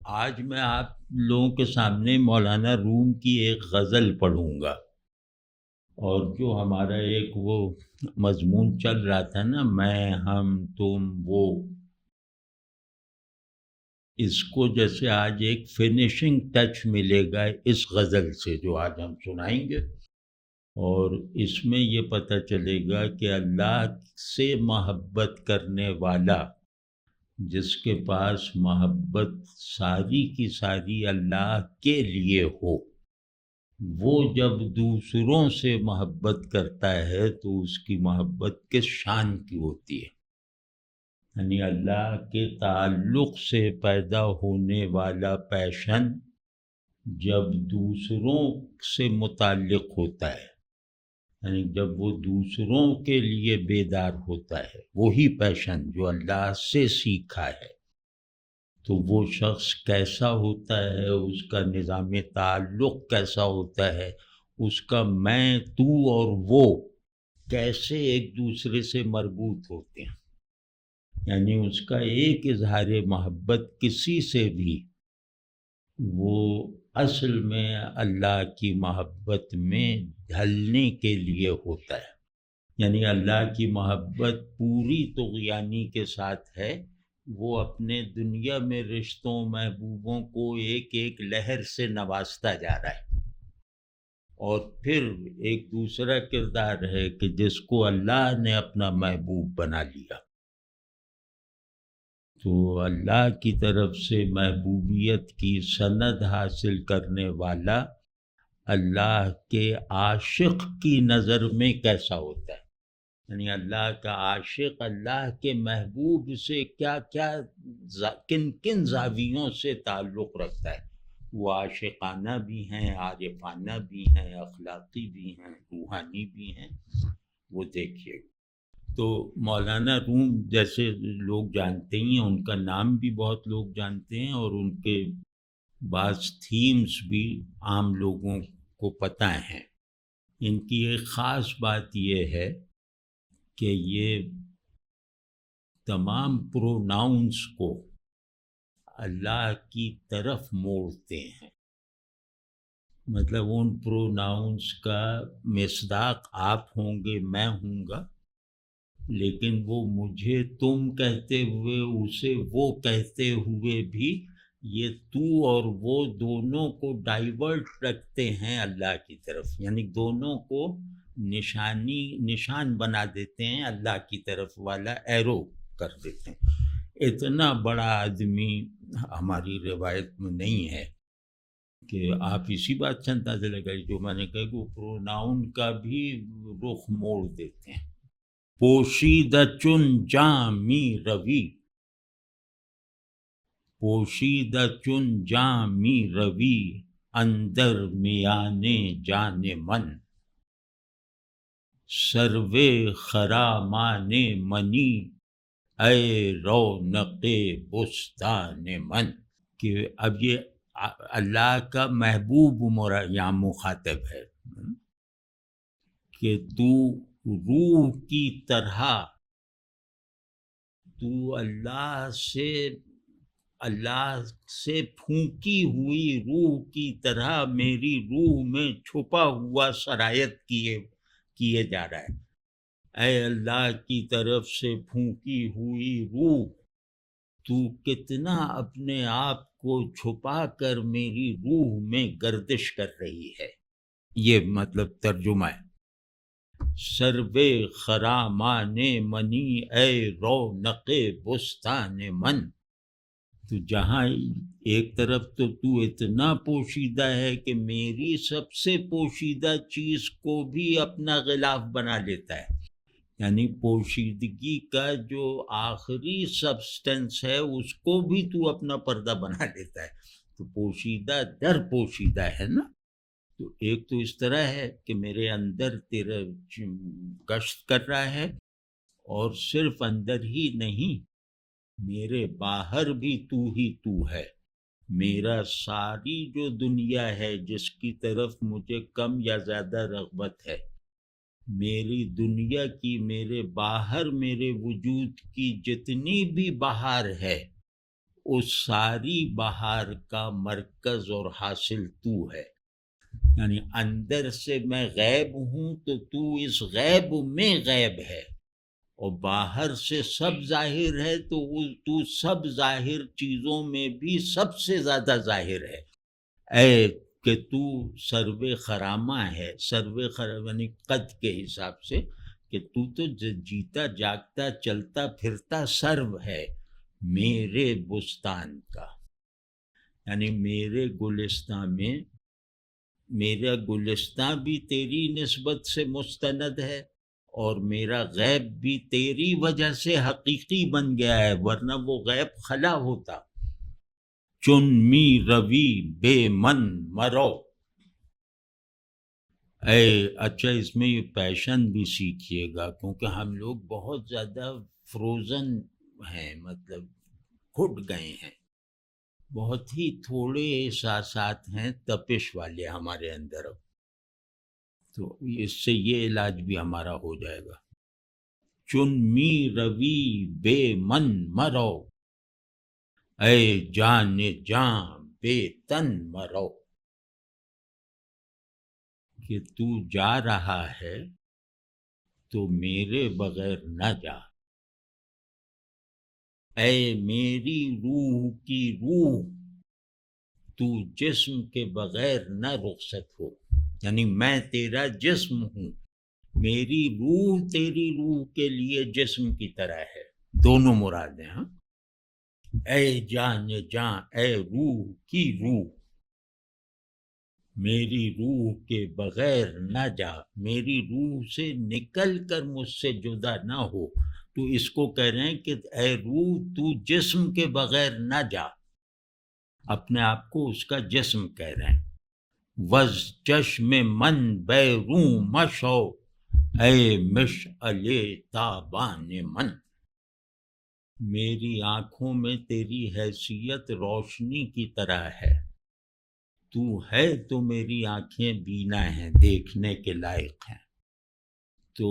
آج میں آپ لوگوں کے سامنے مولانا روم کی ایک غزل پڑھوں گا، اور جو ہمارا ایک وہ مضمون چل رہا تھا نا، میں، ہم، تم، وہ، اس کو جیسے آج ایک فنیشنگ ٹچ ملے گا اس غزل سے جو آج ہم سنائیں گے، اور اس میں یہ پتہ چلے گا کہ اللہ سے محبت کرنے والا، جس کے پاس محبت ساری کی ساری اللہ کے لیے ہو، وہ جب دوسروں سے محبت کرتا ہے تو اس کی محبت کس شان کی ہوتی ہے؟ یعنی اللہ کے تعلق سے پیدا ہونے والا پیشن جب دوسروں سے متعلق ہوتا ہے، یعنی جب وہ دوسروں کے لیے بیدار ہوتا ہے، وہی پیشن جو اللہ سے سیکھا ہے، تو وہ شخص کیسا ہوتا ہے، اس کا نظام تعلق کیسا ہوتا ہے، اس کا میں، تو اور وہ کیسے ایک دوسرے سے مربوط ہوتے ہیں، یعنی اس کا ایک اظہار محبت کسی سے بھی، وہ اصل میں اللہ کی محبت میں ڈھلنے کے لیے ہوتا ہے۔ یعنی اللہ کی محبت پوری طغیانی کے ساتھ ہے، وہ اپنے دنیا میں رشتوں محبوبوں کو ایک ایک لہر سے نوازتا جا رہا ہے، اور پھر ایک دوسرا کردار ہے کہ جس کو اللہ نے اپنا محبوب بنا لیا، تو اللہ کی طرف سے محبوبیت کی سند حاصل کرنے والا اللہ کے عاشق کی نظر میں کیسا ہوتا ہے، یعنی اللہ کا عاشق اللہ کے محبوب سے کیا کیا، کن کن زاویوں سے تعلق رکھتا ہے، وہ عاشقانہ بھی ہیں، عارفانہ بھی ہیں، اخلاقی بھی ہیں، روحانی بھی ہیں، وہ دیکھیے۔ تو مولانا روم جیسے لوگ جانتے ہی ہیں، ان کا نام بھی بہت لوگ جانتے ہیں، اور ان کے بعض تھیمز بھی عام لوگوں کو پتہ ہیں۔ ان کی ایک خاص بات یہ ہے کہ یہ تمام پروناؤنس کو اللہ کی طرف موڑتے ہیں، مطلب ان پروناؤنس کا مصداق آپ ہوں گے، میں ہوں گا، لیکن وہ مجھے تم کہتے ہوئے، اسے وہ کہتے ہوئے بھی، یہ تو اور وہ دونوں کو ڈائیورٹ رکھتے ہیں اللہ کی طرف، یعنی دونوں کو نشان بنا دیتے ہیں اللہ کی طرف والا، ایرو کر دیتے ہیں۔ اتنا بڑا آدمی ہماری روایت میں نہیں ہے کہ آپ اسی بات سے اندازہ لگائیے جو میں نے کہا کہ وہ پروناؤن کا بھی رخ موڑ دیتے ہیں۔ پوشیدہ چون جامی روی، پوشیدہ چون جامی روی، اندر میان جان من، سروے خرامان منی، اے رونق بستان من، کہ اب یہ اللہ کا محبوب یہاں مخاطب ہے کہ تو روح کی طرح، تو اللہ سے پھونکی ہوئی روح کی طرح میری روح میں چھپا ہوا سرایت کیے جا رہا ہے۔ اے اللہ کی طرف سے پھونکی ہوئی روح، تو کتنا اپنے آپ کو چھپا کر میری روح میں گردش کر رہی ہے، یہ مطلب ترجمہ ہے۔ سروے خرامان منی، اے رونق بستان من، تو جہاں ایک طرف تو اتنا پوشیدہ ہے کہ میری سب سے پوشیدہ چیز کو بھی اپنا غلاف بنا لیتا ہے، یعنی پوشیدگی کا جو آخری سبسٹنس ہے اس کو بھی تو اپنا پردہ بنا لیتا ہے، تو پوشیدہ در پوشیدہ ہے نا۔ تو ایک تو اس طرح ہے کہ میرے اندر تیرا گشت کر رہا ہے، اور صرف اندر ہی نہیں، میرے باہر بھی تو ہی تو ہے، میرا ساری جو دنیا ہے جس کی طرف مجھے کم یا زیادہ رغبت ہے، میری دنیا کی، میرے باہر، میرے وجود کی جتنی بھی بہار ہے، اس ساری بہار کا مرکز اور حاصل تو ہے. یعنی اندر سے میں غیب ہوں تو اس غیب میں غیب ہے، اور باہر سے سب ظاہر ہے تو سب ظاہر چیزوں میں بھی سب سے زیادہ ظاہر ہے. اے کہ تو سرو خرامہ ہے، سرو خرامہ یعنی قد کے حساب سے، کہ تو جیتا جاگتا چلتا پھرتا سرو ہے میرے بستان کا. یعنی میرے گلستان میں، میرا گلستان بھی تیری نسبت سے مستند ہے، اور میرا غیب بھی تیری وجہ سے حقیقی بن گیا ہے، ورنہ وہ غیب خلا ہوتا. چن می روی بے من مرو. اچھا اس میں یہ پیشن بھی سیکھیے گا، کیونکہ ہم لوگ بہت زیادہ فروزن ہیں، مطلب گھٹ گئے ہیں، بہت ہی تھوڑے احساسات ہیں تپش والے ہمارے اندر. تو اس سے یہ علاج بھی ہمارا ہو جائے گا. چن می روی بے من مرو، اے جان جان بے تن مرو. کہ تو جا رہا ہے تو میرے بغیر نہ جا. اے میری روح کی روح، تو جسم کے بغیر نہ رخصت ہو. یعنی میں تیرا جسم ہوں، میری روح تیری روح کے لیے جسم کی طرح ہے. دونوں مرادیں. ہاں، اے جان جان، اے روح کی روح، میری روح کے بغیر نہ جا، میری روح سے نکل کر مجھ سے جدا نہ ہو. تو اس کو کہہ رہے ہیں کہ اے روح تو جسم کے بغیر نہ جا، اپنے آپ کو اس کا جسم کہہ رہے ہیں. وز چشم من بیروں مشو، اے مشعل تابان من. میری آنکھوں میں تیری حیثیت روشنی کی طرح ہے. تو ہے تو میری آنکھیں بینا ہیں، دیکھنے کے لائق ہیں، تو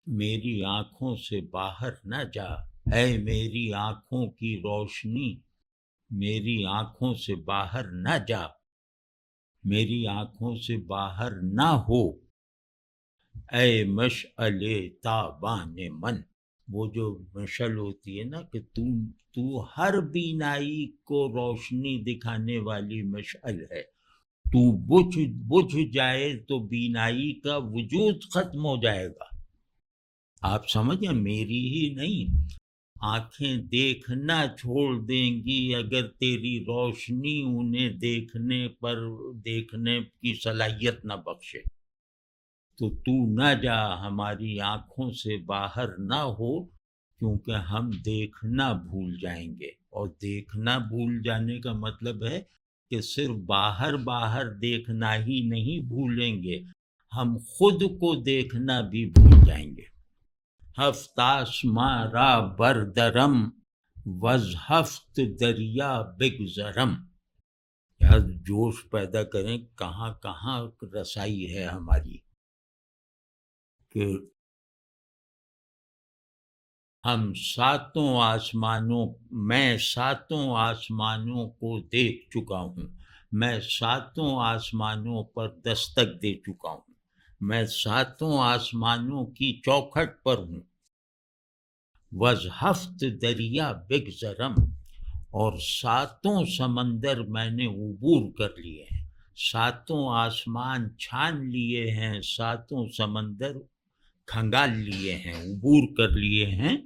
میری آنکھوں سے باہر نہ جا. اے میری آنکھوں کی روشنی، میری آنکھوں سے باہر نہ جا، میری آنکھوں سے باہر نہ ہو. اے مشعل تابان من، وہ جو مشعل ہوتی ہے نا، کہ تو ہر بینائی کو روشنی دکھانے والی مشعل ہے. تو بجھ جائے تو بینائی کا وجود ختم ہو جائے گا. آپ سمجھیں، میری ہی نہیں، آنکھیں دیکھنا چھوڑ دیں گی اگر تیری روشنی انہیں دیکھنے کی صلاحیت نہ بخشے. تو نہ جا، ہماری آنکھوں سے باہر نہ ہو، کیونکہ ہم دیکھنا بھول جائیں گے. اور دیکھنا بھول جانے کا مطلب ہے کہ صرف باہر دیکھنا ہی نہیں بھولیں گے، ہم خود کو دیکھنا بھی بھول جائیں گے. ہفتاس مارا بردرم، وز ہفت دریا بگذرم. یار جوش پیدا کریں، کہاں کہاں رسائی ہے ہماری، کہ ہم میں ساتوں آسمانوں کو دیکھ چکا ہوں، میں ساتوں آسمانوں پر دستک دے چکا ہوں، میں ساتوں آسمانوں کی چوکھٹ پر ہوں. وز ہفت دریا بگذرم، اور ساتوں سمندر میں نے عبور کر لیے ہیں، ساتوں آسمان چھان لیے ہیں، ساتوں سمندر کھنگال لیے ہیں، عبور کر لیے ہیں،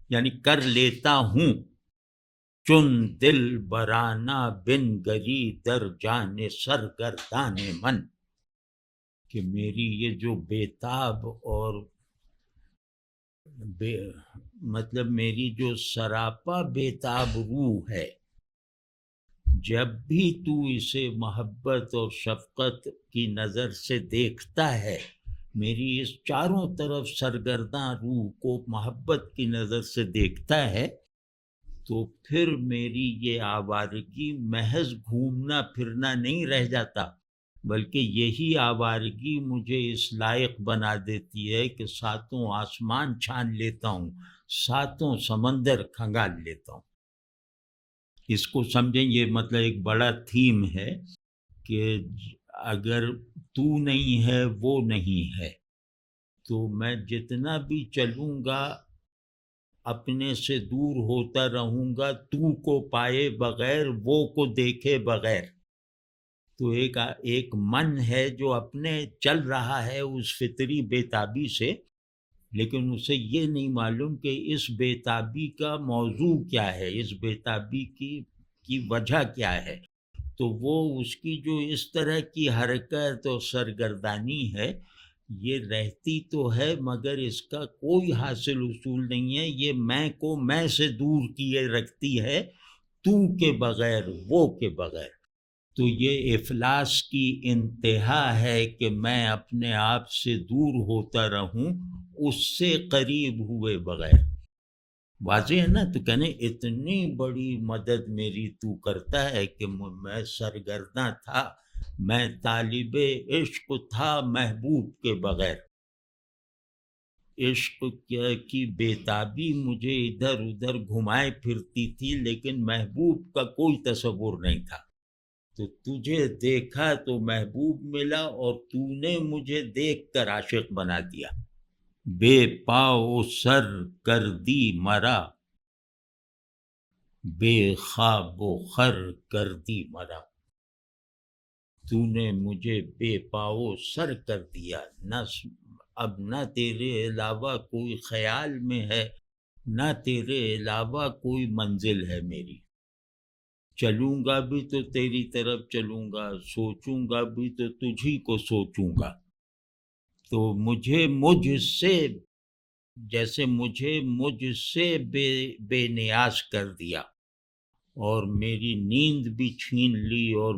یعنی کر لیتا ہوں. چن دل برانہ بن گری در جان سرگردان من، کہ میری یہ جو بیتاب اور مطلب میری جو سراپا بیتاب روح ہے، جب بھی تو اسے محبت اور شفقت کی نظر سے دیکھتا ہے، میری اس چاروں طرف سرگرداں روح کو محبت کی نظر سے دیکھتا ہے، تو پھر میری یہ آوارگی محض گھومنا پھرنا نہیں رہ جاتا، بلکہ یہی آوارگی مجھے اس لائق بنا دیتی ہے کہ ساتوں آسمان چھان لیتا ہوں، ساتوں سمندر کھنگال لیتا ہوں. اس کو سمجھیں، یہ مطلب ایک بڑا تھیم ہے کہ اگر تو نہیں ہے وہ نہیں ہے تو میں جتنا بھی چلوں گا اپنے سے دور ہوتا رہوں گا، تو کو پائے بغیر وہ کو دیکھے بغیر۔ تو ایک من ہے جو اپنے چل رہا ہے اس فطری بےتابی سے، لیکن اسے یہ نہیں معلوم کہ اس بےتابی کا موضوع کیا ہے، اس بےتابی کی وجہ کیا ہے۔ تو وہ اس کی جو اس طرح کی حرکت اور سرگردانی ہے، یہ رہتی تو ہے مگر اس کا کوئی حاصل اصول نہیں ہے، یہ میں کو میں سے دور کیے رکھتی ہے، تو کے بغیر وہ کے بغیر۔ تو یہ افلاس کی انتہا ہے کہ میں اپنے آپ سے دور ہوتا رہوں اس سے قریب ہوئے بغیر۔ واضح ہے نا؟ تو کہنے اتنی بڑی مدد میری تو کرتا ہے کہ میں سرگرداں تھا، میں طالب عشق تھا محبوب کے بغیر۔ عشق کی بےتابی مجھے ادھر ادھر گھمائے پھرتی تھی، لیکن محبوب کا کوئی تصور نہیں تھا۔ تو تجھے دیکھا تو محبوب ملا، اور تو نے مجھے دیکھ کر عاشق بنا دیا۔ بے پاؤ سر کر دی مرا، بے خواب و خر کر دی مرا۔ تو نے مجھے بے پاؤ سر کر دیا، اب نہ تیرے علاوہ کوئی خیال میں ہے، نہ تیرے علاوہ کوئی منزل ہے میری۔ چلوں گا بھی تو تیری طرف چلوں گا، سوچوں گا بھی تو تجھی کو سوچوں گا۔ تو مجھ سے جیسے مجھ سے بے نیاز کر دیا، اور میری نیند بھی چھین لی، اور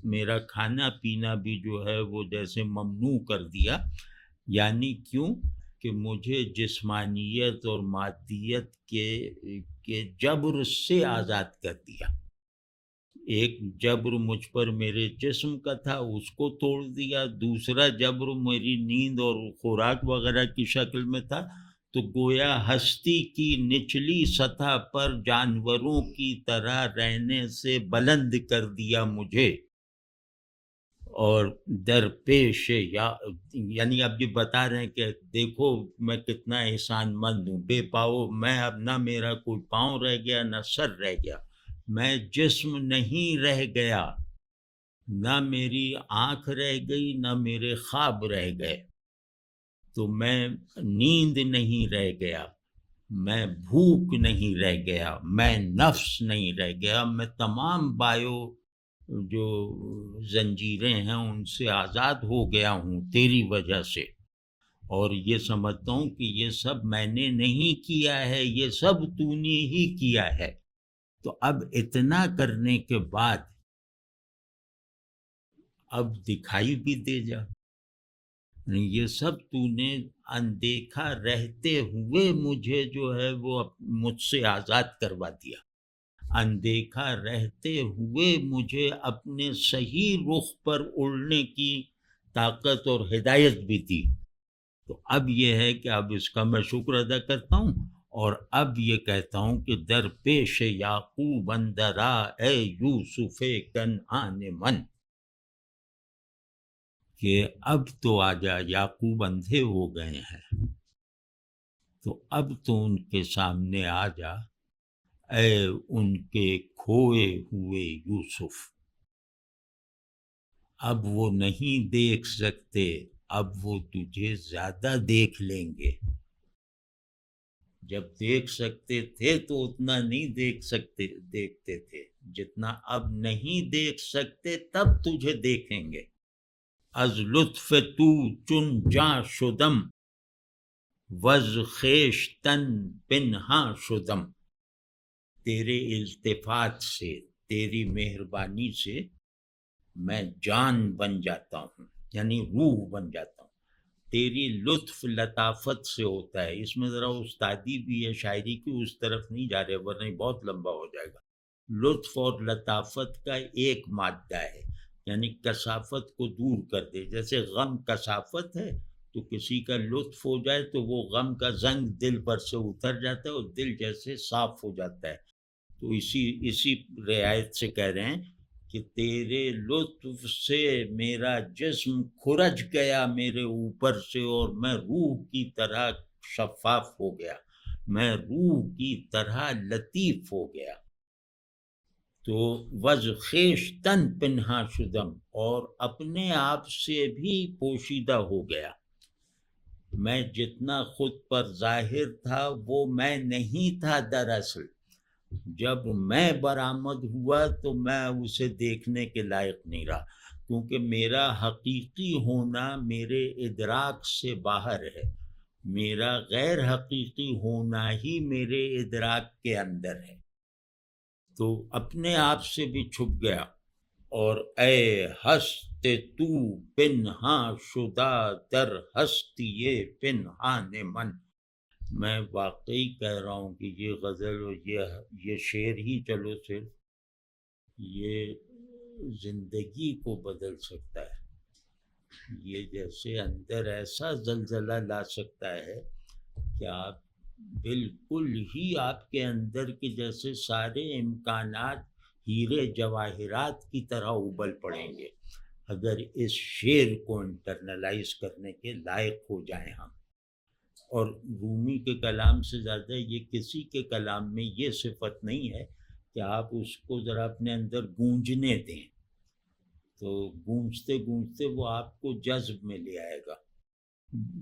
میرا کھانا پینا بھی جو ہے وہ جیسے ممنوع کر دیا۔ یعنی کیوں کہ مجھے جسمانیت اور مادیت کے جبر سے آزاد کر دیا۔ ایک جبر مجھ پر میرے جسم کا تھا، اس کو توڑ دیا۔ دوسرا جبر میری نیند اور خوراک وغیرہ کی شکل میں تھا، تو گویا ہستی کی نچلی سطح پر جانوروں کی طرح رہنے سے بلند کر دیا مجھے۔ اور درپیش یعنی اب یہ بتا رہے ہیں کہ دیکھو میں کتنا احسان مند ہوں، بے پاؤ، میں اب نہ میرا کوئی پاؤں رہ گیا نہ سر رہ گیا، میں جسم نہیں رہ گیا، نہ میری آنکھ رہ گئی نہ میرے خواب رہ گئے، تو میں نیند نہیں رہ گیا، میں بھوک نہیں رہ گیا، میں نفس نہیں رہ گیا، میں تمام جو زنجیریں ہیں ان سے آزاد ہو گیا ہوں تیری وجہ سے۔ اور یہ سمجھتا ہوں کہ یہ سب میں نے نہیں کیا ہے، یہ سب تو نے ہی کیا ہے۔ تو اب اتنا کرنے کے بعد اب دکھائی بھی دے جا، یہ سب تو نے اندیکھا رہتے ہوئے مجھے جو ہے وہ مجھ سے آزاد کروا دیا، اندیکھا رہتے ہوئے مجھے اپنے صحیح رخ پر اڑنے کی طاقت اور ہدایت بھی دی۔ تو اب یہ ہے کہ اب اس کا میں شکر ادا کرتا ہوں، اور اب یہ کہتا ہوں کہ در پیش یعقوب اندرا اے یوسف کنعان من، کہ اب تو آجا، یعقوب اندھے ہو گئے ہیں تو اب تو ان کے سامنے آ جا، اے ان کے کھوئے ہوئے یوسف۔ اب وہ نہیں دیکھ سکتے، اب وہ تجھے زیادہ دیکھ لیں گے۔ جب دیکھ سکتے تھے تو اتنا نہیں دیکھتے تھے جتنا اب نہیں دیکھ سکتے، تب تجھے دیکھیں گے۔ از لطف تو چن جاں شدم، وز خویشتن پنہاں شدم، تیرے التفات سے، تیری مہربانی سے میں جان بن جاتا ہوں، یعنی روح بن جاتا ہوں۔ تیری لطف لطافت سے ہوتا ہے، اس میں ذرا استادی بھی ہے شاعری کی، اس طرف نہیں جا رہے ورنہ بہت لمبا ہو جائے گا۔ لطف اور لطافت کا ایک مادہ ہے، یعنی کثافت کو دور کر دے۔ جیسے غم کثافت ہے، تو کسی کا لطف ہو جائے تو وہ غم کا زنگ دل پر سے اتر جاتا ہے اور دل جیسے صاف ہو جاتا ہے۔ تو اسی رعایت سے کہہ رہے ہیں کہ تیرے لطف سے میرا جسم کھرج گیا میرے اوپر سے، اور میں روح کی طرح شفاف ہو گیا، میں روح کی طرح لطیف ہو گیا۔ تو وز خویشتن پنہا شدم، اور اپنے آپ سے بھی پوشیدہ ہو گیا۔ میں جتنا خود پر ظاہر تھا وہ میں نہیں تھا دراصل، جب میں برآمد ہوا تو میں اسے دیکھنے کے لائق نہیں رہا، کیونکہ میرا حقیقی ہونا میرے ادراک سے باہر ہے، میرا غیر حقیقی ہونا ہی میرے ادراک کے اندر ہے۔ تو اپنے آپ سے بھی چھپ گیا، اور اے ہست تو پنہاں شدہ در ہستی پنہان من، میں واقعی کہہ رہا ہوں کہ یہ غزل اور یہ شعر ہی چلو صرف یہ زندگی کو بدل سکتا ہے، یہ جیسے اندر ایسا زلزلہ لا سکتا ہے کہ آپ بالکل ہی آپ کے اندر کے جیسے سارے امکانات ہیرے جواہرات کی طرح ابل پڑیں گے اگر اس شعر کو انٹرنلائز کرنے کے لائق ہو جائیں ہم۔ اور رومی کے کلام سے زیادہ یہ کسی کے کلام میں یہ صفت نہیں ہے کہ آپ اس کو ذرا اپنے اندر گونجنے دیں، تو گونجتے گونجتے وہ آپ کو جذب میں لے آئے گا،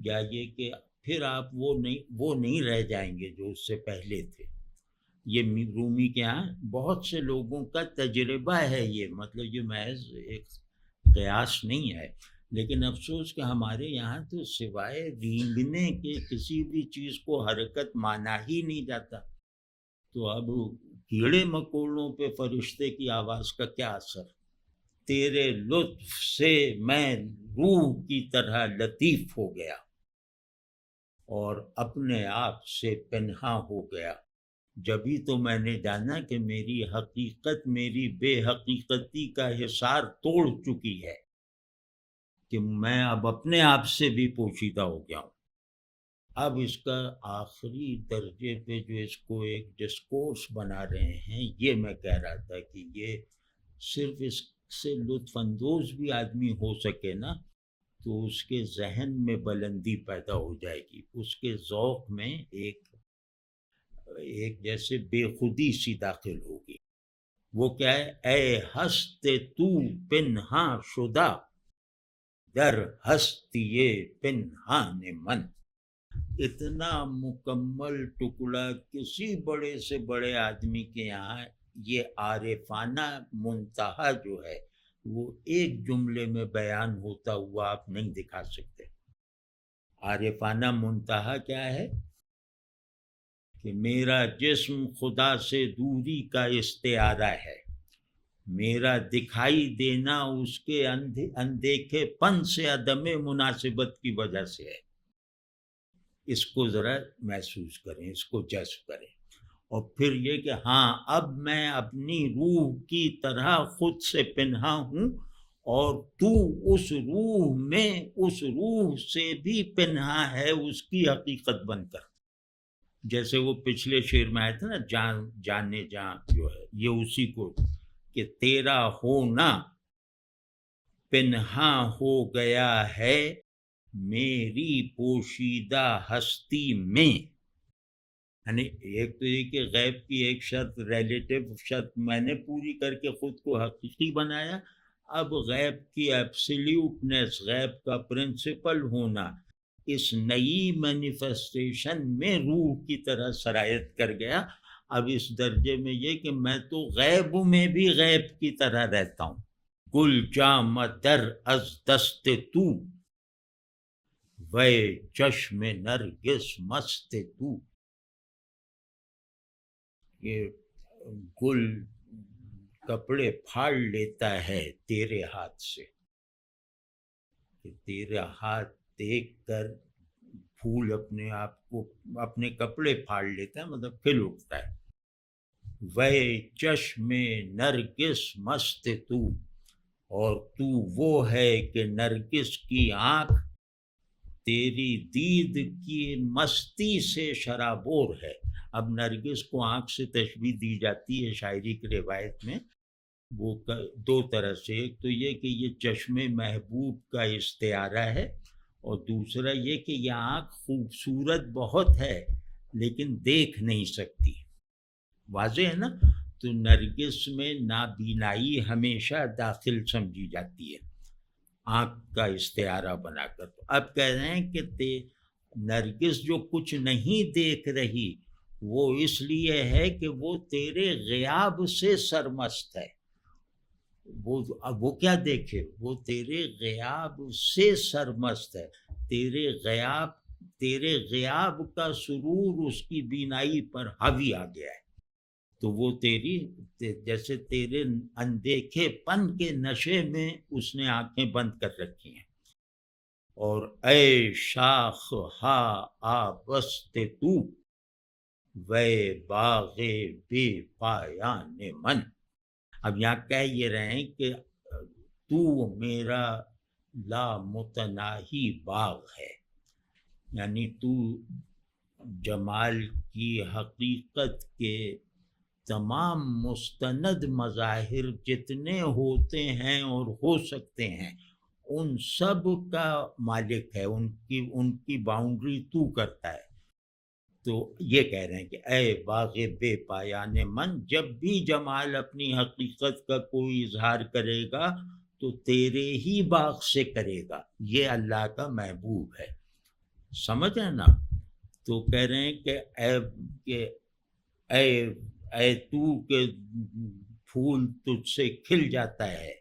یا یہ کہ پھر آپ وہ نہیں رہ جائیں گے جو اس سے پہلے تھے۔ یہ رومی کے ہاں بہت سے لوگوں کا تجربہ ہے، یہ مطلب یہ محض ایک قیاس نہیں ہے، لیکن افسوس کہ ہمارے یہاں تو سوائے رینگنے کے کسی بھی چیز کو حرکت مانا ہی نہیں جاتا، تو اب کیڑے مکوڑوں پہ فرشتے کی آواز کا کیا اثر؟ تیرے لطف سے میں روح کی طرح لطیف ہو گیا اور اپنے آپ سے پنہا ہو گیا، جبھی تو میں نے جانا کہ میری حقیقت میری بے حقیقتی کا حصار توڑ چکی ہے، کہ میں اب اپنے آپ سے بھی پوشیدہ ہو گیا ہوں۔ اب اس کا آخری درجے پہ جو اس کو ایک ڈسکورس بنا رہے ہیں، یہ میں کہہ رہا تھا کہ یہ صرف اس سے لطف اندوز بھی آدمی ہو سکے نا تو اس کے ذہن میں بلندی پیدا ہو جائے گی، اس کے ذوق میں ایک جیسے بے خودی سی داخل ہوگی۔ وہ کیا ہے؟ اے ہست تو پنہاں شدہ در ہستی پنہان من، اتنا مکمل ٹکڑا کسی بڑے سے بڑے آدمی کے یہاں یہ عارفانہ منتہا جو ہے وہ ایک جملے میں بیان ہوتا ہوا آپ نہیں دکھا سکتے۔ عارفانہ منتہا کیا ہے؟ کہ میرا جسم خدا سے دوری کا استعارہ ہے، میرا دکھائی دینا اس کے اندیکھے پن سے عدم مناسبت کی وجہ سے ہے۔ اس کو ذرا محسوس کریں، اس کو جذب کریں، اور پھر یہ کہ ہاں اب میں اپنی روح کی طرح خود سے پنہا ہوں، اور تو اس روح میں اس روح سے بھی پنہا ہے اس کی حقیقت بن کر، جیسے وہ پچھلے شعر میں آیا تھا نا، جانے جان جو ہے یہ اسی کو، کہ تیرا ہونا پنہا ہو گیا ہے میری پوشیدہ ہستی میں، یعنی ایک تو یہ کہ غیب کی ایک شرط ریلیٹیو شرط میں نے پوری کر کے خود کو حقیقی بنایا، اب غیب کی ایبسلیوٹنس، غیب کا پرنسپل ہونا اس نئی مینیفیسٹیشن میں روح کی طرح سرایت کر گیا۔ اب اس درجے میں یہ کہ میں تو غیب میں بھی غیب کی طرح رہتا ہوں۔ گل جام در از دست تو وے چشم نرگس مست تو، یہ گل کپڑے پھاڑ لیتا ہے تیرے ہاتھ سے، کہ تیرا ہاتھ دیکھ کر پھول اپنے آپ کو اپنے کپڑے پھاڑ لیتا ہے، مطلب کھل اٹھتا ہے۔ وے چشم نرگس مست تو، اور تو وہ ہے کہ نرگس کی آنکھ تیری دید کی مستی سے شرابور ہے. اب نرگس کو آنکھ سے تشبیہ دی جاتی ہے شاعری کی روایت میں، وہ دو طرح سے. ایک تو یہ کہ یہ چشم محبوب کا استعارہ ہے، اور دوسرا یہ کہ یہ آنکھ خوبصورت بہت ہے لیکن دیکھ نہیں سکتی. واضح ہے نا؟ تو نرگس میں نابینائی ہمیشہ داخل سمجھی جاتی ہے آنکھ کا استعارہ بنا کر. تو اب کہہ رہے ہیں کہ نرگس جو کچھ نہیں دیکھ رہی وہ اس لیے ہے کہ وہ تیرے غیاب سے سرمست ہے. وہ کیا دیکھے؟ وہ تیرے غیاب سے سرمست ہے. تیرے غیاب کا سرور اس کی بینائی پر حاوی آ گیا ہے. تو وہ تیری جیسے تیرے اندیکھے پن کے نشے میں اس نے آنکھیں بند کر رکھی ہیں. اور اے شاخ ہا آبست تو وے باغ بے پایان من. اب یہاں کہہ یہ رہے ہیں کہ تو میرا لامتناہی باغ ہے، یعنی تو جمال کی حقیقت کے تمام مستند مظاہر جتنے ہوتے ہیں اور ہو سکتے ہیں ان سب کا مالک ہے، ان کی باؤنڈری تو کرتا ہے. تو یہ کہہ رہے ہیں کہ اے باغ بے پایان من، جب بھی جمال اپنی حقیقت کا کوئی اظہار کرے گا تو تیرے ہی باغ سے کرے گا. یہ اللہ کا محبوب ہے. سمجھ ہے نا؟ تو کہہ رہے ہیں کہ اے تو کہ پھول تجھ سے کھل جاتا ہے.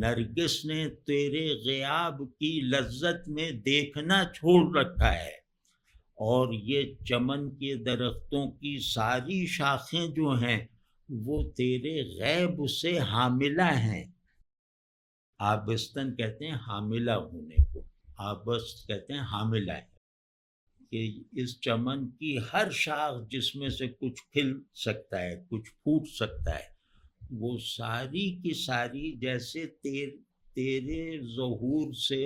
نرگس نے تیرے غیاب کی لذت میں دیکھنا چھوڑ رکھا ہے، اور یہ چمن کے درختوں کی ساری شاخیں جو ہیں وہ تیرے غیب سے حاملہ ہیں. آبستن کہتے ہیں حاملہ ہونے کو، آبست کہتے ہیں حاملہ ہے. کہ اس چمن کی ہر شاخ جس میں سے کچھ کھل سکتا ہے، کچھ پھوٹ سکتا ہے، وہ ساری کی ساری جیسے تیرے ظہور سے،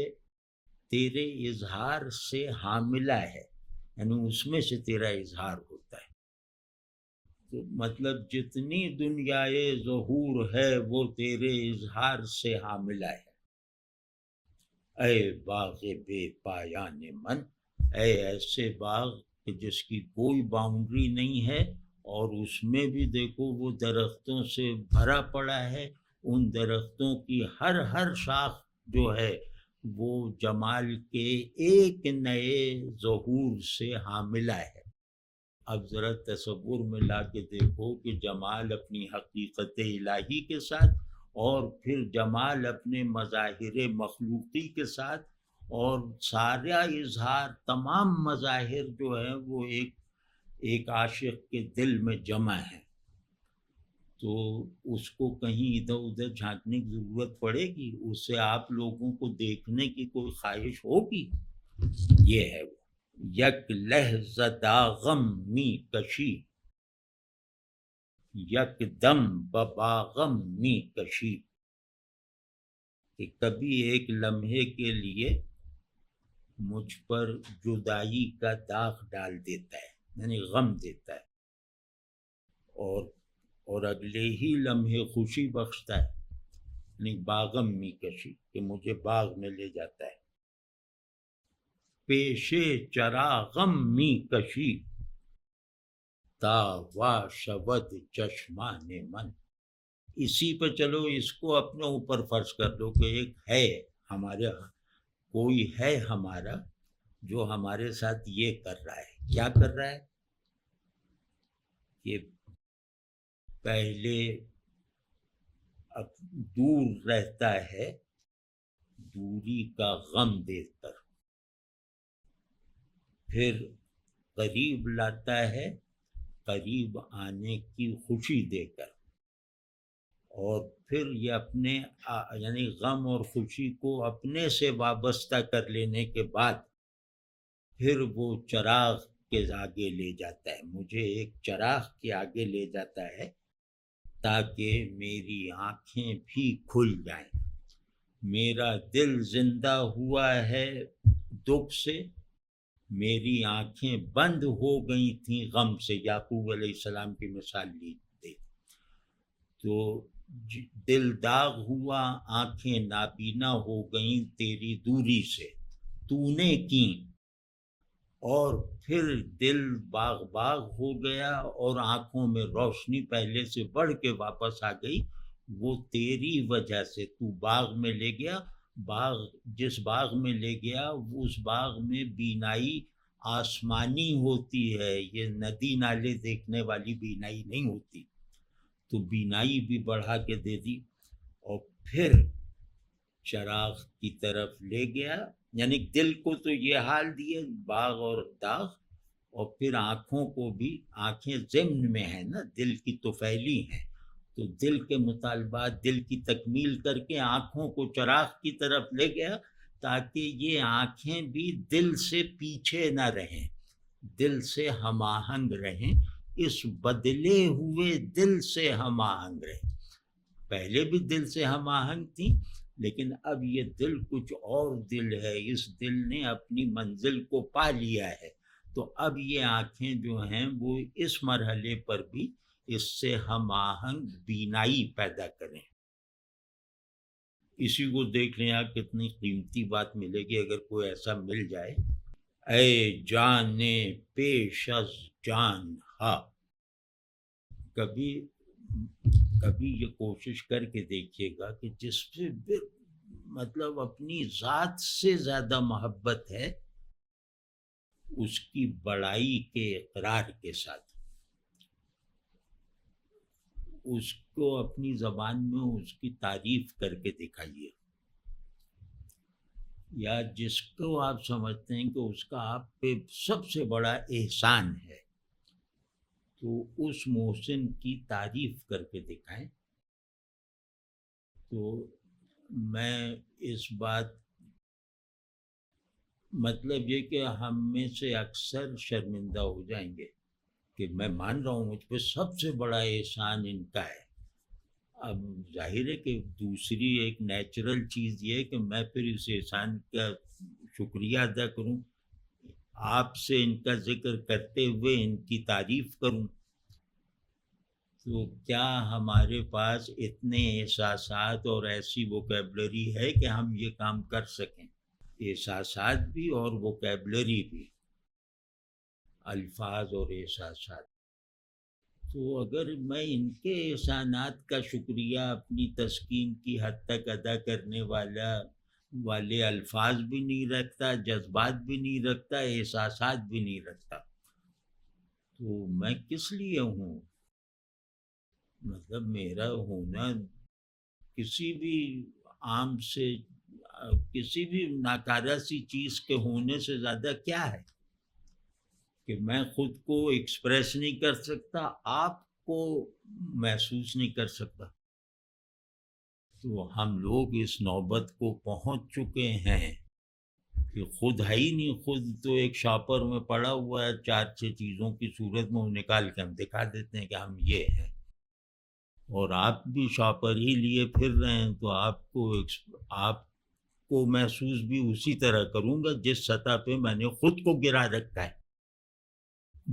تیرے اظہار سے حاملہ ہے، یعنی اس میں سے تیرا اظہار ہوتا ہے. تو مطلب جتنی دنیائے ظہور ہے وہ تیرے اظہار سے حاملہ ہے. اے باغ بے پایان من، اے ایسے باغ کہ جس کی کوئی باؤنڈری نہیں ہے، اور اس میں بھی دیکھو وہ درختوں سے بھرا پڑا ہے. ان درختوں کی ہر شاخ جو ہے وہ جمال کے ایک نئے ظہور سے حاملہ ہے. اب ذرا تصور میں لا کے دیکھو کہ جمال اپنی حقیقت الہی کے ساتھ، اور پھر جمال اپنے مظاہر مخلوقی کے ساتھ، اور سارا اظہار تمام مظاہر جو ہیں وہ ایک عاشق کے دل میں جمع ہے. تو اس کو کہیں ادھر ادھر جھانکنے کی ضرورت پڑے گی؟ اس سے آپ لوگوں کو دیکھنے کی کوئی خواہش ہوگی؟ یہ ہے وہ یک لحظہ داغم می کشی، یک دم بباغم می کشی. کہ کبھی ایک لمحے کے لیے مجھ پر جدائی کا داغ ڈال دیتا ہے، یعنی غم دیتا ہے، اور اگلے ہی لمحے خوشی بخشتا ہے، یعنی باغم می کشی، کہ مجھے باغ میں لے جاتا ہے. پیشے چراغم می کشی تا وا شود چشمان من. اسی پہ چلو اس کو اپنے اوپر فرض کر لو کہ ایک ہے ہمارے، کوئی ہے ہمارا جو ہمارے ساتھ یہ کر رہا ہے. کیا کر رہا ہے؟ کہ پہلے اب دور رہتا ہے دوری کا غم دیکھ کر، پھر قریب لاتا ہے قریب آنے کی خوشی دے کر، اور پھر یہ اپنے یعنی غم اور خوشی کو اپنے سے وابستہ کر لینے کے بعد پھر وہ چراغ کے آگے لے جاتا ہے، مجھے ایک چراغ کے آگے لے جاتا ہے تاکہ میری آنکھیں بھی کھل جائیں. میرا دل زندہ ہوا ہے دکھ سے میری آنکھیں بند ہو گئی تھیں غم سے. یعقوب علیہ السلام کی مثال لی تھی. تو دل داغ ہوا، آنکھیں نابینا ہو گئیں تیری دوری سے تو نے کی، اور پھر دل باغ باغ ہو گیا اور آنکھوں میں روشنی پہلے سے بڑھ کے واپس آ گئی. وہ تیری وجہ سے تو باغ میں لے گیا. جس باغ میں لے گیا اس باغ میں بینائی آسمانی ہوتی ہے، یہ ندی نالے دیکھنے والی بینائی نہیں ہوتی. تو بینائی بھی بڑھا کے دے دی، اور پھر چراغ کی طرف لے گیا. یعنی دل کو تو یہ حال دیے باغ اور داغ، اور پھر آنکھوں کو بھی، آنکھیں ضمن میں ہیں نا، دل کی تو پھیلی ہیں، تو دل کے مطالبات، دل کی تکمیل کر کے آنکھوں کو چراغ کی طرف لے گیا، تاکہ یہ آنکھیں بھی دل سے پیچھے نہ رہیں، دل سے ہم آہنگ رہیں، اس بدلے ہوئے دل سے ہم آہنگ رہیں. پہلے بھی دل سے ہم آہنگ تھیں، لیکن اب یہ دل کچھ اور دل ہے، اس دل نے اپنی منزل کو پا لیا ہے. تو اب یہ آنکھیں جو ہیں وہ اس مرحلے پر بھی اس سے ہم آہنگ بینائی پیدا کریں. اسی کو دیکھ لیں آپ، کتنی قیمتی بات ملے گی اگر کوئی ایسا مل جائے. اے جان پیش از جان ہا. کبھی یہ کوشش کر کے دیکھیے گا کہ جس سے مطلب اپنی ذات سے زیادہ محبت ہے، اس کی بڑائی کے اقرار کے ساتھ اس کو اپنی زبان میں اس کی تعریف کر کے دکھائیے. یا جس کو آپ سمجھتے ہیں کہ اس کا آپ پہ سب سے بڑا احسان ہے، تو اس محسن کی تعریف کر کے دکھائیں. تو میں اس بات، مطلب یہ کہ ہم میں سے اکثر شرمندہ ہو جائیں گے کہ میں مان رہا ہوں مجھ پہ سب سے بڑا احسان ان کا ہے. اب ظاہر ہے کہ دوسری ایک نیچرل چیز یہ ہے کہ میں پھر اس احسان کا شکریہ ادا کروں، آپ سے ان کا ذکر کرتے ہوئے ان کی تعریف کروں. تو کیا ہمارے پاس اتنے احساسات اور ایسی ووکیبلری ہے کہ ہم یہ کام کر سکیں؟ احساسات بھی اور ووکیبلری بھی، الفاظ اور احساسات. تو اگر میں ان کے احسانات کا شکریہ اپنی تسکین کی حد تک ادا کرنے والے الفاظ بھی نہیں رکھتا، جذبات بھی نہیں رکھتا، احساسات بھی نہیں رکھتا، تو میں کس لیے ہوں؟ مطلب میرا ہونا کسی بھی عام سے، کسی بھی ناکارہ سی چیز کے ہونے سے زیادہ کیا ہے کہ میں خود کو ایکسپریس نہیں کر سکتا، آپ کو محسوس نہیں کر سکتا. تو ہم لوگ اس نوبت کو پہنچ چکے ہیں کہ خود ہے ہی نہیں، خود تو ایک شاپر میں پڑا ہوا ہے، 4-6 چیزوں کی صورت میں وہ نکال کے ہم دکھا دیتے ہیں کہ ہم یہ ہیں. اور آپ بھی شاپر ہی لیے پھر رہے ہیں، تو آپ کو محسوس بھی اسی طرح کروں گا جس سطح پہ میں نے خود کو گرا رکھا ہے.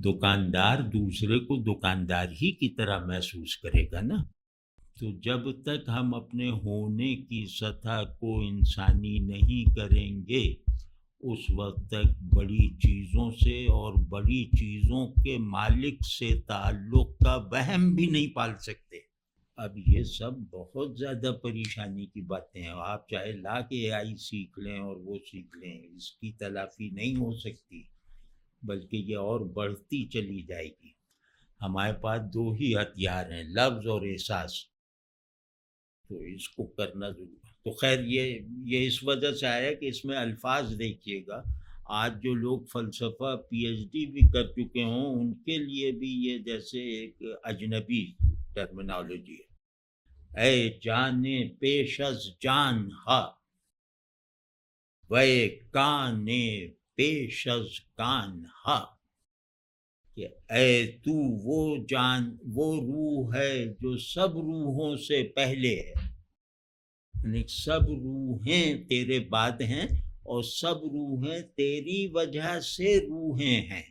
دکاندار دوسرے کو دکاندار ہی کی طرح محسوس کرے گا نا. تو جب تک ہم اپنے ہونے کی سطح کو انسانی نہیں کریں گے، اس وقت تک بڑی چیزوں سے اور بڑی چیزوں کے مالک سے تعلق کا وہم بھی نہیں پال سکتے. اب یہ سب بہت زیادہ پریشانی کی باتیں ہیں. آپ چاہے لاکھ AI سیکھ لیں اور وہ سیکھ لیں، اس کی تلافی نہیں ہو سکتی، بلکہ یہ اور بڑھتی چلی جائے گی. ہمارے پاس 2 ہی ہتھیار ہیں، لفظ اور احساس، تو اس کو کرنا ضرور. تو خیر یہ اس وجہ سے آیا کہ اس میں الفاظ دیکھیے گا. آج جو لوگ فلسفہ PhD بھی کر چکے ہوں، ان کے لیے بھی یہ جیسے ایک اجنبی ٹرمینالوجی ہے. اے جان پیش از جان ہا، وے کان پیش از کان ہا. کہ اے تو وہ جان، وہ روح ہے جو سب روحوں سے پہلے ہے، یعنی سب روحیں تیرے بعد ہیں، اور سب روحیں تیری وجہ سے روحیں ہیں.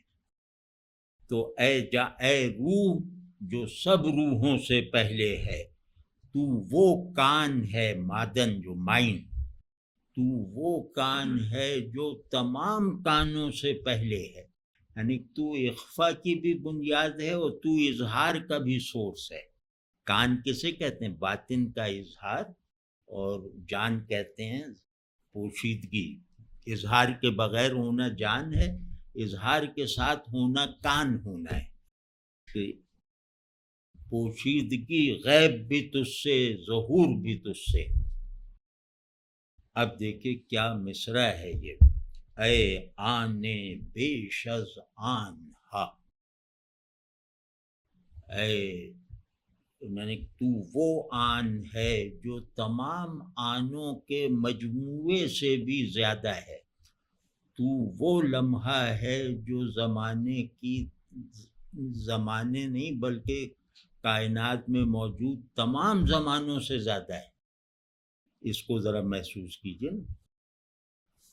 تو اے روح جو سب روحوں سے پہلے ہے، تو وہ کان ہے معدن جو مائن، تو وہ کان ہے جو تمام کانوں سے پہلے ہے. یعنی تو اخفا کی بھی بنیاد ہے اور تو اظہار کا بھی سورس ہے. کان کسے کہتے ہیں؟ باطن کا اظہار، اور جان کہتے ہیں پوشیدگی. اظہار کے بغیر ہونا جان ہے، اظہار کے ساتھ ہونا کان ہونا ہے. کہ پوشیدگی، غیب بھی تجھ سے، ظہور بھی تجھ سے. اب دیکھیں کیا مصرع ہے یہ. اے آنے بیش از آن ہا، اے یعنی تو وہ آن ہے جو تمام آنوں کے مجموعے سے بھی زیادہ ہے. تو وہ لمحہ ہے جو زمانے نہیں بلکہ کائنات میں موجود تمام زمانوں سے زیادہ ہے. اس کو ذرا محسوس کیجئے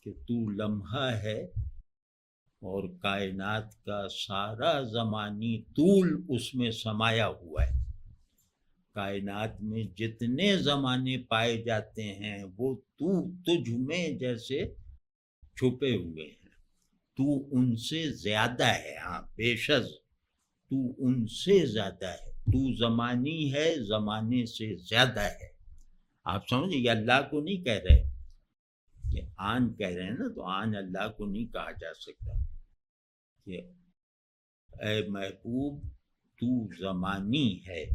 کہ تو لمحہ ہے اور کائنات کا سارا زمانی طول اس میں سمایا ہوا ہے. کائنات میں جتنے زمانے پائے جاتے ہیں وہ تو تجھ میں جیسے چھپے ہوئے ہیں. تو ان سے زیادہ ہے. ہاں بیشز تو ان سے زیادہ ہے. تو زمانی ہے، زمانے سے زیادہ ہے. آپ سمجھے، یہ اللہ کو نہیں کہہ رہے، یہ آن کہہ رہے ہیں نا، تو آن اللہ کو نہیں کہا جا سکتا. کہ اے محبوب تو زمانی ہے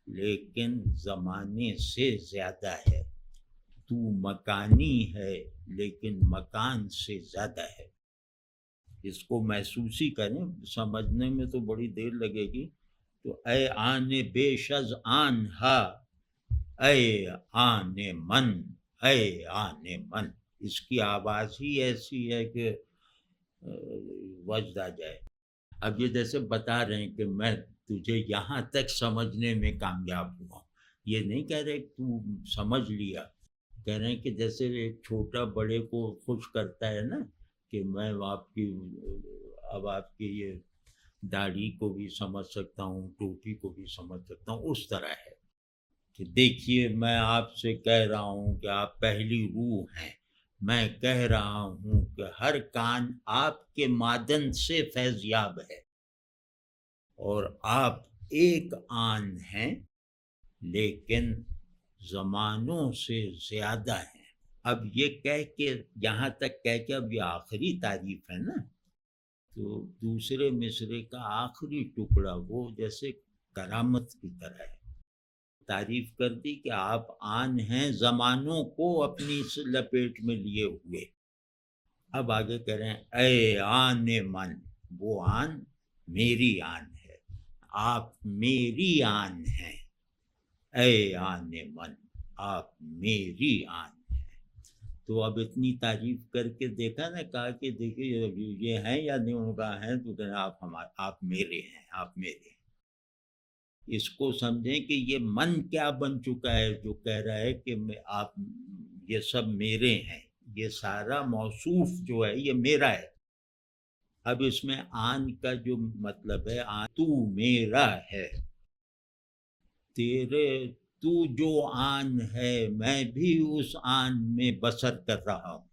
لیکن زمانے سے زیادہ ہے. تو مکانی ہے لیکن مکان سے زیادہ ہے. اس کو محسوس ہی کریں، سمجھنے میں تو بڑی دیر لگے گی. تو اے آن بیش از آن ہا، اے آن من، اے آن من. اس کی آواز ہی ایسی ہے کہ وجد آ جائے. اب یہ جیسے بتا رہے ہیں کہ میں تجھے یہاں تک سمجھنے میں کامیاب ہوا ہوں. یہ نہیں کہہ رہے تو سمجھ لیا، کہہ رہے ہیں کہ جیسے ایک چھوٹا بڑے کو خوش کرتا ہے نا، کہ میں اب آپ کی یہ داڑھی کو بھی سمجھ سکتا ہوں، ٹوپی کو بھی سمجھ سکتا ہوں. اس طرح ہے کہ دیکھیے میں آپ سے کہہ رہا ہوں کہ آپ پہلی روح ہیں. میں کہہ رہا ہوں کہ ہر کان آپ کے معدن سے فیضیاب ہے، اور آپ ایک آن ہیں لیکن زمانوں سے زیادہ ہیں. اب یہ کہہ کے یہاں تک کہہ کے، اب یہ آخری تعریف ہے نا، تو دوسرے مصرے کا آخری ٹکڑا وہ جیسے کرامت کی طرح ہے. تعریف کر دی کہ آپ آن ہیں زمانوں کو اپنی لپیٹ میں لیے ہوئے. اب آگے کہہ رہے ہیں اے آن من، وہ آن میری آن ہے، آپ میری آن ہیں. اے آن من، آپ میری آن ہیں. تو اب اتنی تعریف کر کے دیکھا نا، کہا کہ دیکھیے یہ ہیں یا نہیں ہو رہا ہے، تو کہنا آپ میرے ہیں، آپ میرے ہیں. اس کو سمجھیں کہ یہ من کیا بن چکا ہے جو کہہ رہا ہے کہ آپ یہ سب میرے ہیں. یہ سارا موصوف جو ہے یہ میرا ہے. اب اس میں آن کا جو مطلب ہے، تو میرا ہے، تو جو آن ہے میں بھی اس آن میں بسر کر رہا ہوں.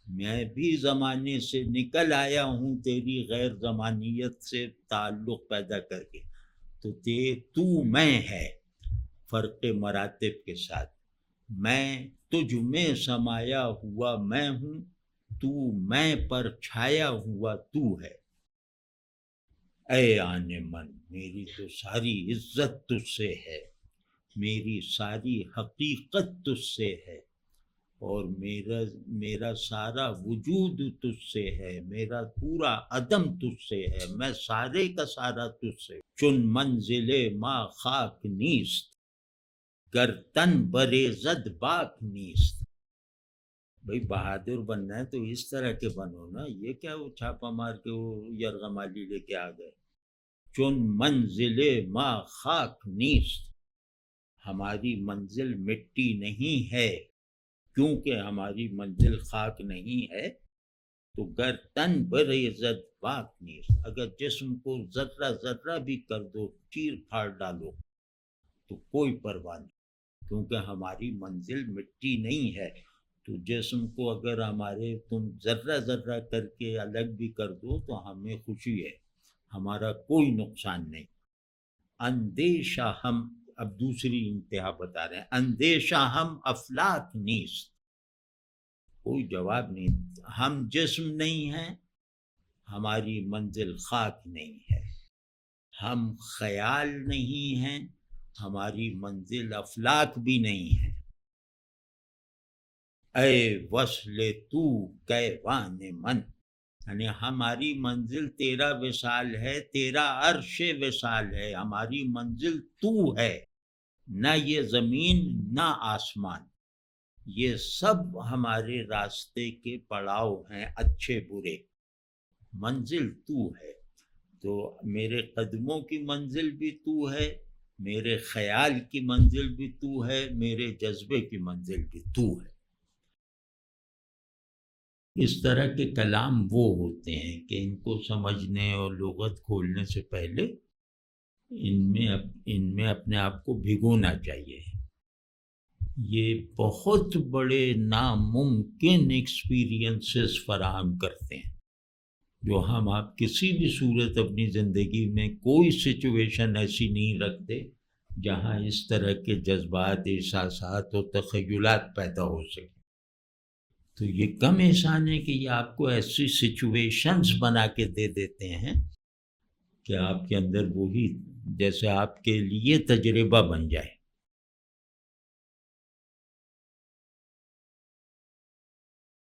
میں بھی زمانے سے نکل آیا ہوں تیری غیر زمانیت سے تعلق پیدا کر کے. تو میں ہے فرق مراتب کے ساتھ. میں تجھ میں سمایا ہوا میں ہوں، تو میں پر چھایا ہوا تو ہے. اے آن من، میری تو ساری عزت تجھ سے ہے، میری ساری حقیقت تجھ سے ہے، اور میرا سارا وجود تجھ سے ہے، میرا پورا عدم تجھ سے ہے، میں سارے کا سارا تجھ سے. چن منزل ما خاک نیست، گر تن بریزد باک نیست. بھئی بہادر بننا ہے تو اس طرح کے بنو نا. یہ کیا وہ چھاپا مار کے وہ یرغمالی لے کے آ گئے. چن منزل ما خاک نیست، ہماری منزل مٹی نہیں ہے. کیونکہ ہماری منزل خاک نہیں ہے تو گر تن بر عزت باک نیست، اگر جسم کو ذرہ ذرہ بھی کر دو، چیر پھاڑ ڈالو تو کوئی پرواہ نہیں، کیونکہ ہماری منزل مٹی نہیں ہے۔ تو جسم کو اگر ہمارے تم ذرہ ذرہ کر کے الگ بھی کر دو تو ہمیں خوشی ہے، ہمارا کوئی نقصان نہیں۔ اندیشہ ہم، اب دوسری انتہا بتا رہے ہیں، اندیشہ ہم افلاک نیست، کوئی جواب نہیں، ہم جسم نہیں ہیں، ہماری منزل خاک نہیں ہے، ہم خیال نہیں ہیں، ہماری منزل افلاک بھی نہیں ہے۔ اے وصل تو کیوان من، یعنی ہماری منزل تیرا وصال ہے، تیرا عرش وصال ہے، ہماری منزل تو ہے، نہ یہ زمین نہ آسمان، یہ سب ہمارے راستے کے پڑاؤ ہیں، اچھے برے، منزل تو ہے۔ تو میرے قدموں کی منزل بھی تو ہے، میرے خیال کی منزل بھی تو ہے، میرے جذبے کی منزل بھی تو ہے۔ اس طرح کے کلام وہ ہوتے ہیں کہ ان کو سمجھنے اور لغت کھولنے سے پہلے ان میں اپنے آپ کو بھگونا چاہیے۔ یہ بہت بڑے ناممکن ایکسپیرینسز فراہم کرتے ہیں، جو ہم آپ کسی بھی صورت اپنی زندگی میں کوئی سچویشن ایسی نہیں رکھتے جہاں اس طرح کے جذبات، احساسات اور تخیلات پیدا ہو سکیں۔ تو یہ کم احسان ہے کہ یہ آپ کو ایسی سچویشنز بنا کے دے دیتے ہیں کہ آپ کے اندر وہی جیسے آپ کے لیے تجربہ بن جائے۔